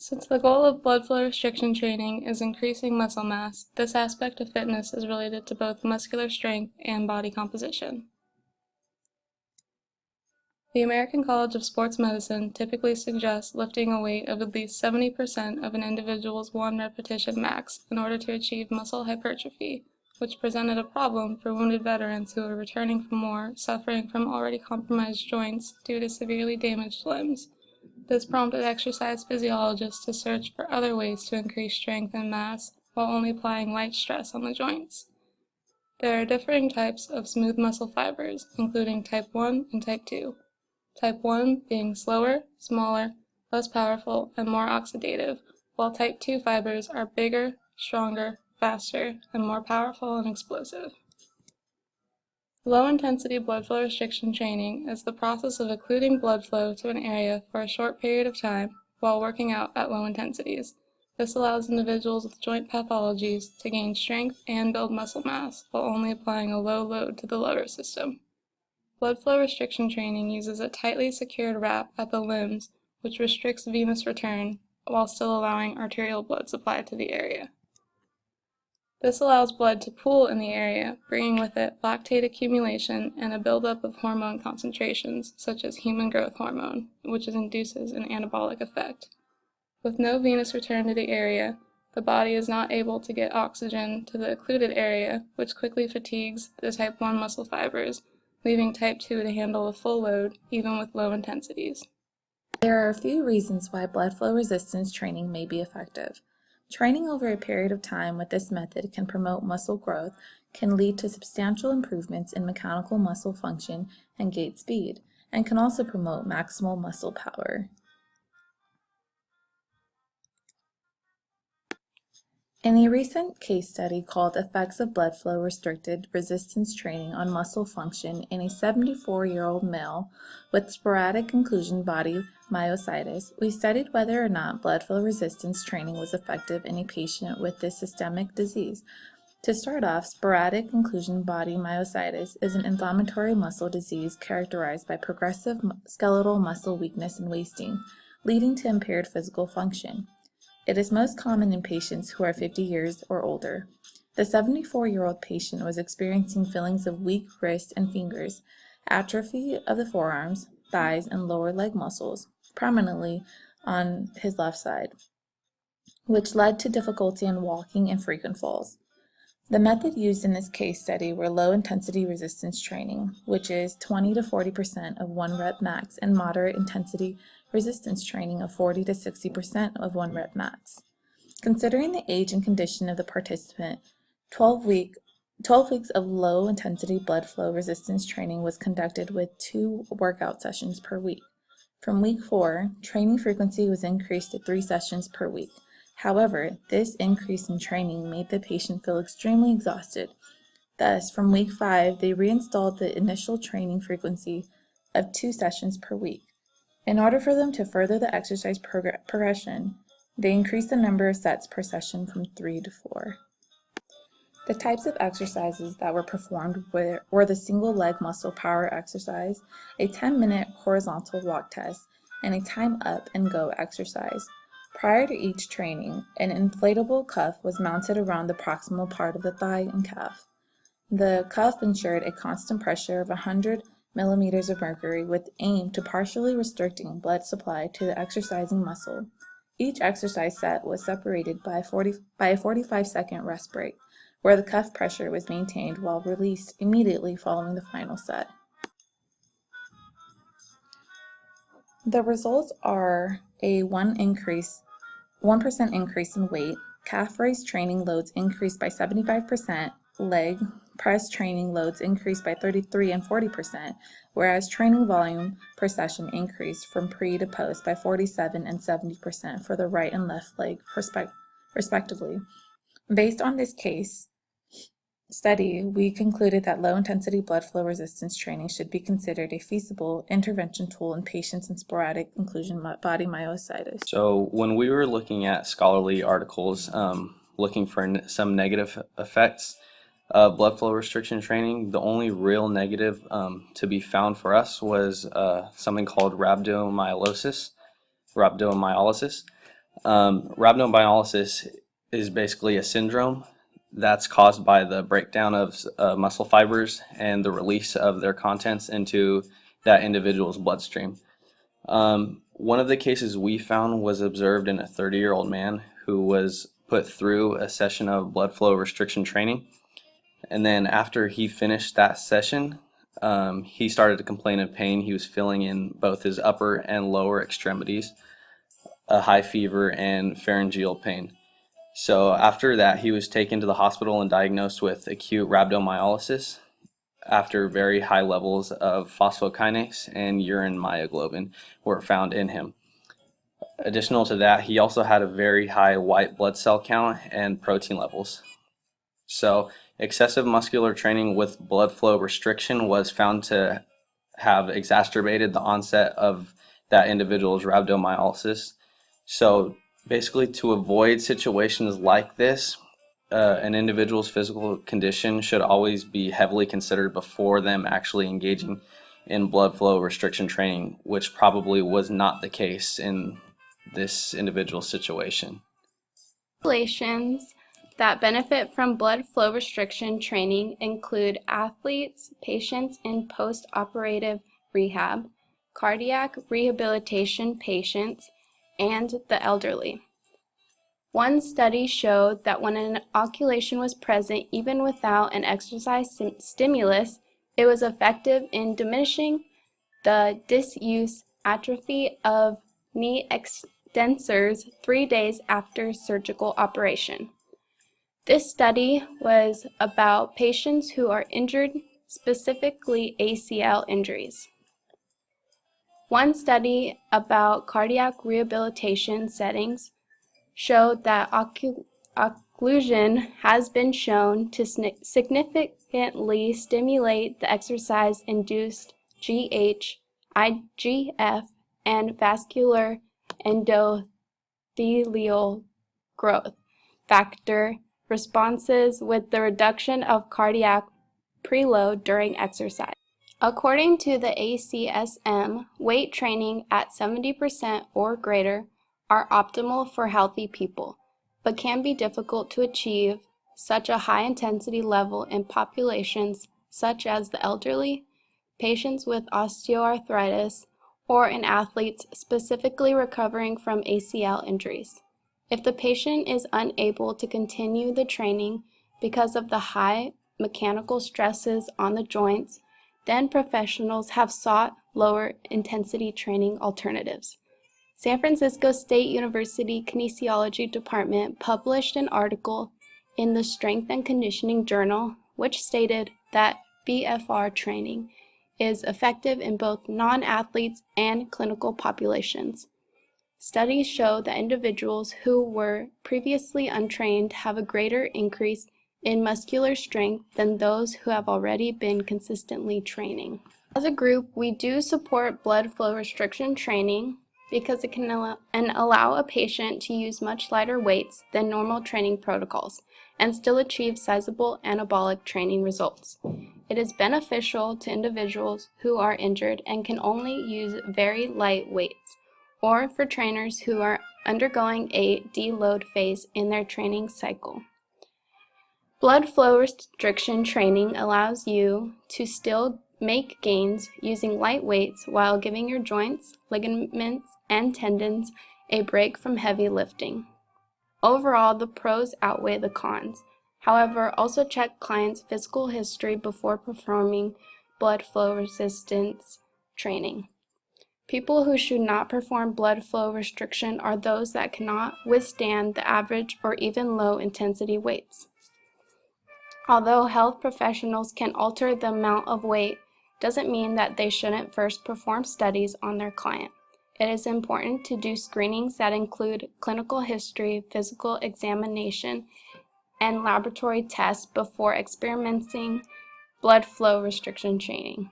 Since the goal of blood flow restriction training is increasing muscle mass, this aspect of fitness is related to both muscular strength and body composition. The American College of Sports Medicine typically suggests lifting a weight of at least 70% of an individual's 1 repetition max in order to achieve muscle hypertrophy, which presented a problem for wounded veterans who were returning from war, suffering from already compromised joints due to severely damaged limbs. This prompted exercise physiologists to search for other ways to increase strength and mass while only applying light stress on the joints. There are differing types of smooth muscle fibers, including type 1 and type 2. Type 1 being slower, smaller, less powerful, and more oxidative, while type 2 fibers are bigger, stronger, faster, and more powerful and explosive. Low-intensity blood flow restriction training is the process of occluding blood flow to an area for a short period of time while working out at low intensities. This allows individuals with joint pathologies to gain strength and build muscle mass while only applying a low load to the lower system. Blood flow restriction training uses a tightly secured wrap at the limbs, which restricts venous return while still allowing arterial blood supply to the area. This allows blood to pool in the area, bringing with it lactate accumulation and a buildup of hormone concentrations, such as human growth hormone, which induces an anabolic effect. With no venous return to the area, the body is not able to get oxygen to the occluded area, which quickly fatigues the type 1 muscle fibers, leaving type 2 to handle a full load, even with low intensities. There are a few reasons why blood flow resistance training may be effective. Training over a period of time with this method can promote muscle growth, can lead to substantial improvements in mechanical muscle function and gait speed, and can also promote maximal muscle power. In a recent case study called Effects of Blood Flow Restricted Resistance Training on Muscle Function in a 74-year-old male with sporadic inclusion body myositis, we studied whether or not blood flow resistance training was effective in a patient with this systemic disease. To start off, sporadic inclusion body myositis is an inflammatory muscle disease characterized by progressive skeletal muscle weakness and wasting, leading to impaired physical function. It is most common in patients who are 50 years or older. The 74-year-old patient was experiencing feelings of weak wrists and fingers, atrophy of the forearms, thighs, and lower leg muscles, prominently on his left side, which led to difficulty in walking and frequent falls. The method used in this case study were low-intensity resistance training, which is 20 to 40% of 1 rep max, and moderate-intensity resistance training of 40 to 60% of 1 rep max. Considering the age and condition of the participant, 12 weeks of low-intensity blood flow resistance training was conducted with 2 workout sessions per week. From week 4, training frequency was increased to 3 sessions per week. However, this increase in training made the patient feel extremely exhausted. Thus, from week 5, they reinstalled the initial training frequency of 2 sessions per week. In order for them to further the exercise progression, they increased the number of sets per session from 3 to 4. The types of exercises that were performed were the single leg muscle power exercise, a 10-minute horizontal walk test, and a time up and go exercise. Prior to each training, an inflatable cuff was mounted around the proximal part of the thigh and calf. The cuff ensured a constant pressure of 100 millimeters of mercury with aim to partially restricting blood supply to the exercising muscle. Each exercise set was separated by a 45-second rest break, where the cuff pressure was maintained while released immediately following the final set. The results are a 1% increase in weight, calf raise training loads increased by 75%, leg press training loads increased by 33% and 40%, whereas training volume per session increased from pre to post by 47% and 70% for the right and left leg respectively. Based on this case study, we concluded that low-intensity blood flow resistance training should be considered a feasible intervention tool in patients in sporadic inclusion body myositis. So when we were looking at scholarly articles, looking for some negative effects of blood flow restriction training, the only real negative to be found for us was something called rhabdomyolysis. Rhabdomyolysis is basically a syndrome that's caused by the breakdown of muscle fibers and the release of their contents into that individual's bloodstream. One of the cases we found was observed in a 30-year-old man who was put through a session of blood flow restriction training. And then after he finished that session, he started to complain of pain he was feeling in both his upper and lower extremities, a high fever, and pharyngeal pain. So after that, he was taken to the hospital and diagnosed with acute rhabdomyolysis after very high levels of phosphokinase and urine myoglobin were found in him. Additional to that, he also had a very high white blood cell count and protein levels. So excessive muscular training with blood flow restriction was found to have exacerbated the onset of that individual's rhabdomyolysis. So basically, to avoid situations like this, an individual's physical condition should always be heavily considered before them actually engaging in blood flow restriction training, which probably was not the case in this individual situation. Populations that benefit from blood flow restriction training include athletes, patients in post-operative rehab, cardiac rehabilitation patients, and the elderly. One study showed that when an inoculation was present even without an exercise stimulus, it was effective in diminishing the disuse atrophy of knee extensors 3 days after surgical operation. This study was about patients who are injured, specifically ACL injuries. One study about cardiac rehabilitation settings showed that occlusion has been shown to significantly stimulate the exercise-induced GH, IGF, and vascular endothelial growth factor responses with the reduction of cardiac preload during exercise. According to the ACSM, weight training at 70% or greater are optimal for healthy people, but can be difficult to achieve such a high intensity level in populations such as the elderly, patients with osteoarthritis, or in athletes specifically recovering from ACL injuries. If the patient is unable to continue the training because of the high mechanical stresses on the joints, then professionals have sought lower intensity training alternatives. San Francisco State University Kinesiology Department published an article in the Strength and Conditioning Journal, which stated that BFR training is effective in both non-athletes and clinical populations. Studies show that individuals who were previously untrained have a greater increase in muscular strength than those who have already been consistently training. As a group, we do support blood flow restriction training because it can allow a patient to use much lighter weights than normal training protocols and still achieve sizable anabolic training results. It is beneficial to individuals who are injured and can only use very light weights, or for trainers who are undergoing a deload phase in their training cycle. Blood flow restriction training allows you to still make gains using light weights while giving your joints, ligaments, and tendons a break from heavy lifting. Overall, the pros outweigh the cons. However, also check clients' physical history before performing blood flow resistance training. People who should not perform blood flow restriction are those that cannot withstand the average or even low intensity weights. Although health professionals can alter the amount of weight, doesn't mean that they shouldn't first perform studies on their client. It is important to do screenings that include clinical history, physical examination, and laboratory tests before experimenting blood flow restriction training.